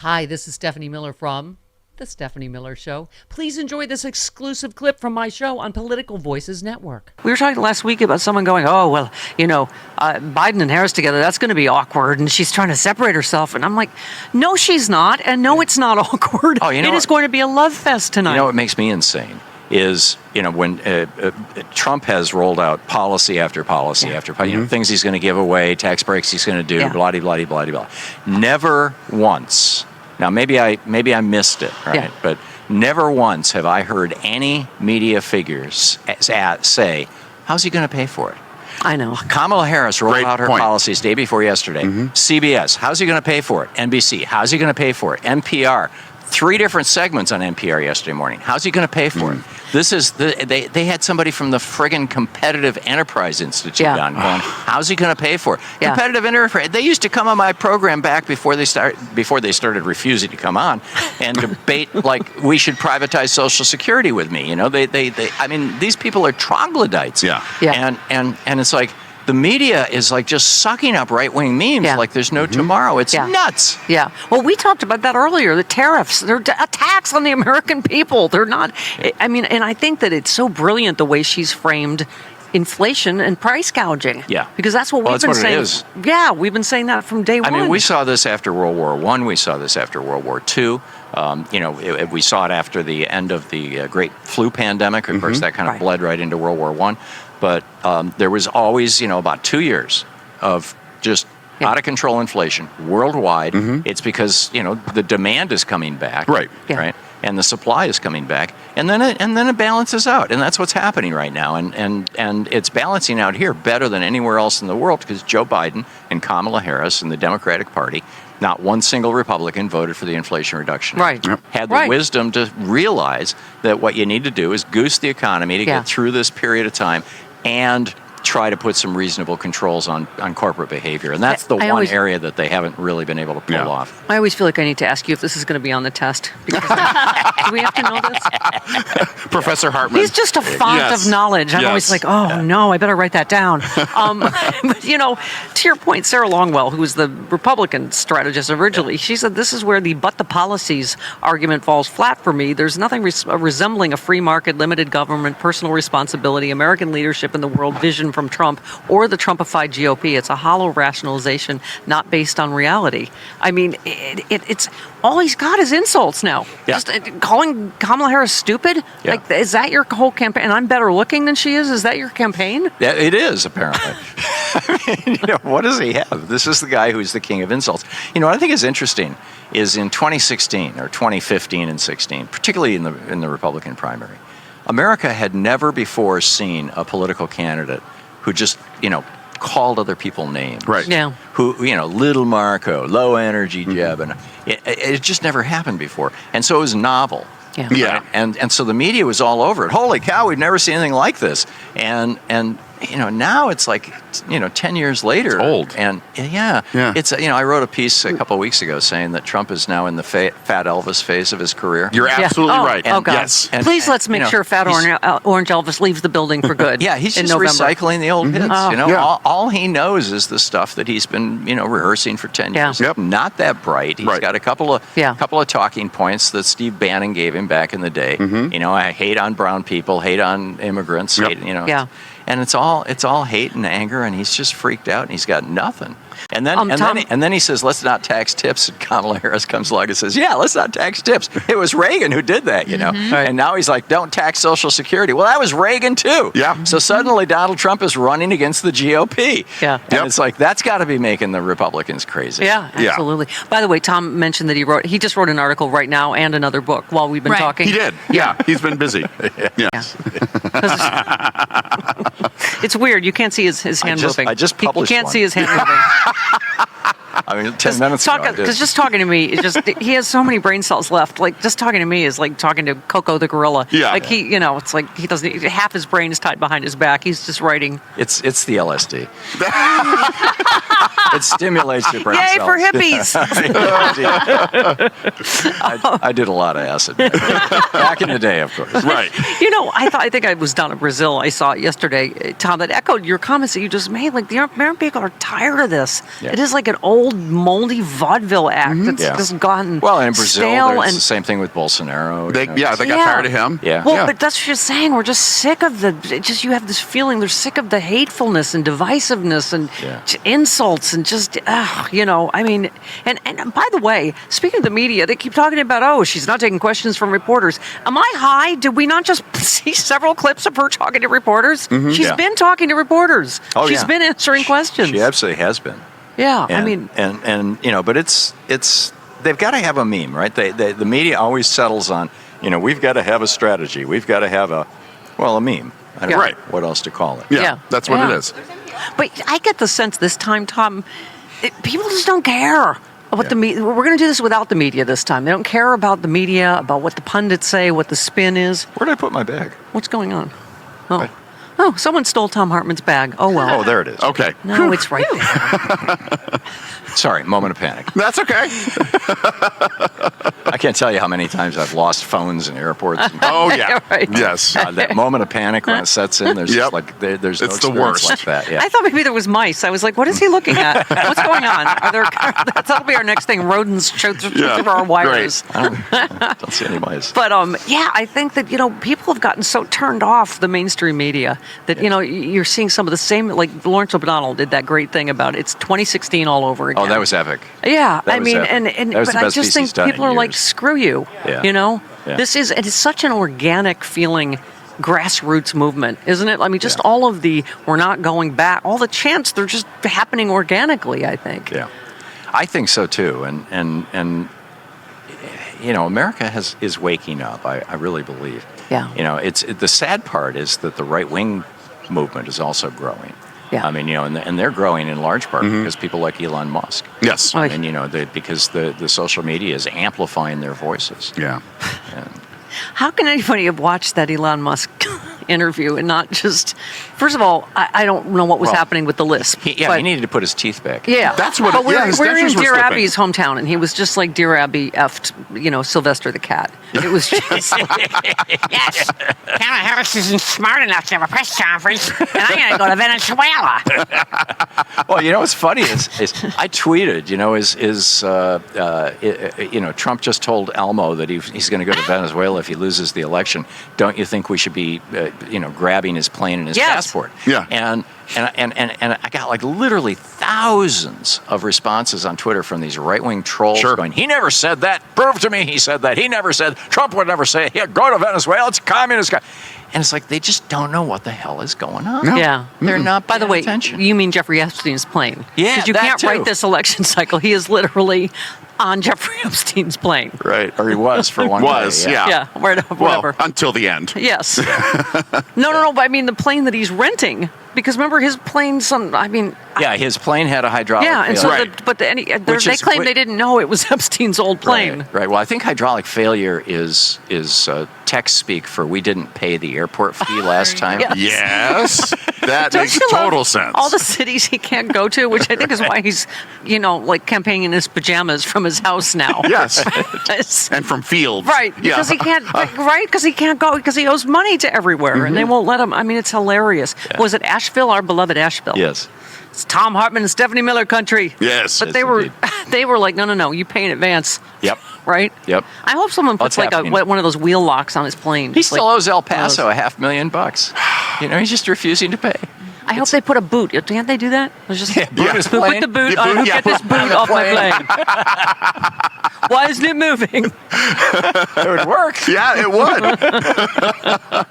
Hi, this is Stephanie Miller from The Stephanie Miller Show. Please enjoy this exclusive clip from my show on Political Voices Network. We were talking last week about someone going, Biden and Harris together, that's going to be awkward, and she's trying to separate herself. And I'm like, no, she's not, and no, it's not awkward. It is going to be a love fest tonight. You know what makes me insane is, when Trump has rolled out policy after policy after policy, things he's going to give away, tax breaks he's going to do, blah, blah, blah, blah, blah. Never once, now maybe I missed it, right? Yeah. But never once have I heard any media figures say, how's he going to pay for it? I know. Kamala Harris rolled out her policies day before yesterday. CBS, how's he going to pay for it? NBC, how's he going to pay for it? NPR. 3 different segments on NPR yesterday morning. How's he going to pay for it? This is they had somebody from the friggin' Competitive Enterprise Institute on going, how's he going to pay for it? Competitive Enterprise. They used to come on my program back before they started refusing to come on and debate like we should privatize Social Security with me. I mean, these people are troglodytes. And it's like, the media is like just sucking up right-wing memes like there's no tomorrow. It's nuts. Yeah. Well, we talked about that earlier. The tariffs, they're attacks on the American people. They're not. I mean, and I think that it's so brilliant the way she's framed inflation and price gouging. Yeah. Because that's what we've been saying. It is. Yeah, we've been saying that from day one. I mean, we saw this after World War I. We saw this after World War II. We saw it after the end of the Great Flu Pandemic. Of course, that kind of bled right into World War I. But there was always, about 2 years of just out of control inflation worldwide. It's because, the demand is coming back. Right. And the supply is coming back. And then it balances out. And that's what's happening right now. And it's balancing out here better than anywhere else in the world because Joe Biden and Kamala Harris and the Democratic Party, not one single Republican voted for the Inflation Reduction Act. Had the wisdom to realize that what you need to do is goose the economy to get through this period of time and try to put some reasonable controls on corporate behavior. And that's the one area that they haven't really been able to pull off. I always feel like I need to ask you if this is going to be on the test. Because do we have to know this? Professor Hartmann. He's just a font of knowledge. I'm always like, no, I better write that down. But, to your point, Sarah Longwell, who was the Republican strategist originally, she said this is where the policies argument falls flat for me. There's nothing resembling a free market, limited government, personal responsibility, American leadership in the world vision from Trump or the Trumpified GOP. It's a hollow rationalization not based on reality. I mean, it's all he's got is insults now. Just calling Kamala Harris stupid? Like, is that your whole campaign? And I'm better looking than she is? Is that your campaign? Yeah, it is, apparently. I mean, what does he have? This is the guy who's the king of insults. What I think is interesting is in 2016 or 2015 and 16, particularly in the Republican primary, America had never before seen a political candidate who just, called other people names. Right. Yeah. Who, little Marco, low energy Jeb. And it just never happened before. And so it was novel. Yeah. And so the media was all over it. Holy cow, we've never seen anything like this. And now it's like, 10 years later. It's old. And it's, I wrote a piece a couple of weeks ago saying that Trump is now in the fat Elvis phase of his career. You're absolutely right. Oh, God. Yes. Please let's make sure fat Orange Elvis leaves the building for good. He's just recycling the old hits. All he knows is the stuff that he's been, rehearsing for 10 years. Yep. Not that bright. He's got a couple of talking points that Steve Bannon gave him back in the day. I hate on brown people, hate on immigrants, and it's all hate and anger, and he's just freaked out, and he's got nothing. And then he says, let's not tax tips. And Kamala Harris comes along and says, let's not tax tips. It was Reagan who did that, And now he's like, don't tax Social Security. Well, that was Reagan too. Yeah. So suddenly Donald Trump is running against the GOP. Yeah. And it's like, that's got to be making the Republicans crazy. Yeah, absolutely. By the way, Tom mentioned that he just wrote an article right now and another book while we've been talking. He did. Yeah. He's been busy. Yes. It's weird. You can't see his hand moving. I just published You can't see his hand moving. I mean, 10 minutes ago. Because just talking to me, he has so many brain cells left. Like, just talking to me is like talking to Coco the gorilla. Yeah. Like, it's like he doesn't, half his brain is tied behind his back. He's just writing. It's the LSD. It stimulates your brain Yay cells. for hippies! I did a lot of acid back in the day, of course. Right. I think I was down in Brazil. I saw it yesterday, Tom, that echoed your comments that you just made. Like, the American people are tired of this. Yeah. It is like an old, moldy vaudeville act that's just gotten Well, in Brazil, stale there's the same thing with Bolsonaro. They got tired of him. Yeah. Well, but that's what you're saying. We're just sick of you have this feeling they're sick of the hatefulness and divisiveness and insults and just, I mean, and by the way, speaking of the media, they keep talking about, she's not taking questions from reporters. Am I high? Did we not just see several clips of her talking to reporters? Mm-hmm. She's been talking to reporters. Oh, She's been answering questions. She absolutely has been. Yeah, but it's they've got to have a meme, right? The media always settles on, we've got to have a strategy. We've got to have a meme. I don't know what else to call it. Yeah, that's what it is. But I get the sense this time, Tom, people just don't care about the media. We're going to do this without the media this time. They don't care about the media, about what the pundits say, what the spin is. Where did I put my bag? What's going on? Oh. Right. Oh, someone stole Thom Hartmann's bag. Oh, well. Oh, there it is. Okay. No, it's right there. Sorry, moment of panic. That's okay. I can't tell you how many times I've lost phones in airports. Oh, yeah. Right. Yes. That moment of panic when it sets in, there's just like there's no It's the experience worst. like that. Yeah. I thought maybe there was mice. I was like, what is he looking at? What's going on? That'll be our next thing. Rodents through our wires. I don't see any mice. But I think that people have gotten so turned off the mainstream media that you're seeing some of the same. Like Lawrence O'Donnell did that great thing about it's 2016 all over again. Oh, that was epic. Yeah, That was epic. But I just think people are like, screw you. Yeah. Yeah. Yeah. It is such an organic feeling. Grassroots movement, isn't it? I mean, just all of we're not going back, all the chants, they're just happening organically, I think. Yeah, I think so too. And America is waking up. I really believe. Yeah. It's the sad part is that the right wing movement is also growing. Yeah. I mean, and they're growing in large part because people like Elon Musk. Yes. Right. And because the social media is amplifying their voices. Yeah. And, How can anybody have watched that Elon Musk interview and not just... First of all, I don't know what was happening with the lisp. he needed to put his teeth back. Yeah. That's what... But his we're in dentures were Dear slipping. Abby's hometown, and he was just like Dear Abby effed, Sylvester the cat. It was just... Yes, Kamala Harris isn't smart enough to have a press conference, and I'm going to go to Venezuela. Well, what's funny is I tweeted, Trump just told Elmo that he's going to go to Venezuela if he loses the election. Don't you think we should be, grabbing his plane and his passport? Yeah. And I got like literally thousands of responses on Twitter from these right-wing trolls going, he never said that. Prove to me he said that. He never said, Trump would never say, yeah, go to Venezuela. It's a communist guy. And it's like they just don't know what the hell is going on. No. Yeah. They're not By the paying way, attention. you mean Jeffrey Epstein's plane. Yeah, because you that can't too. write this election cycle. He is literally on Jeffrey Epstein's plane. Right. Or he was for one day. Yeah, whatever. Well, until the end. Yes. No, but I mean the plane that he's renting. Because remember his plane, Yeah, his plane had a hydraulic yeah, and failure. so they claim they didn't know it was Epstein's old plane. Right. Well, I think hydraulic failure is tech speak for we didn't pay the airport fee last time. Yeah. Yes. That Don't makes you love total sense. all the cities he can't go to, which I think is why he's, campaigning in his pajamas from his house now. Yes. It's- And from fields. Right, because he can't. Because he can't go because he owes money to everywhere, and they won't let him. I mean, it's hilarious. Yeah. Was it Asheville, our beloved Asheville? Yes. It's Thom Hartmann and Stephanie Miller country. Yes. But Yes, they were indeed. like, no, you pay in advance. Yep. Right. Yep. I hope someone puts What's like happening? one of those wheel locks on his plane. He just still like owes El Paso those. $500,000. He's just refusing to pay. I hope they put a boot. Can't they do that? It's just boot his who plane. put the boot You on? boot- Who yeah, get this put boot off my plane? Why isn't it moving? It would work. Yeah, it would.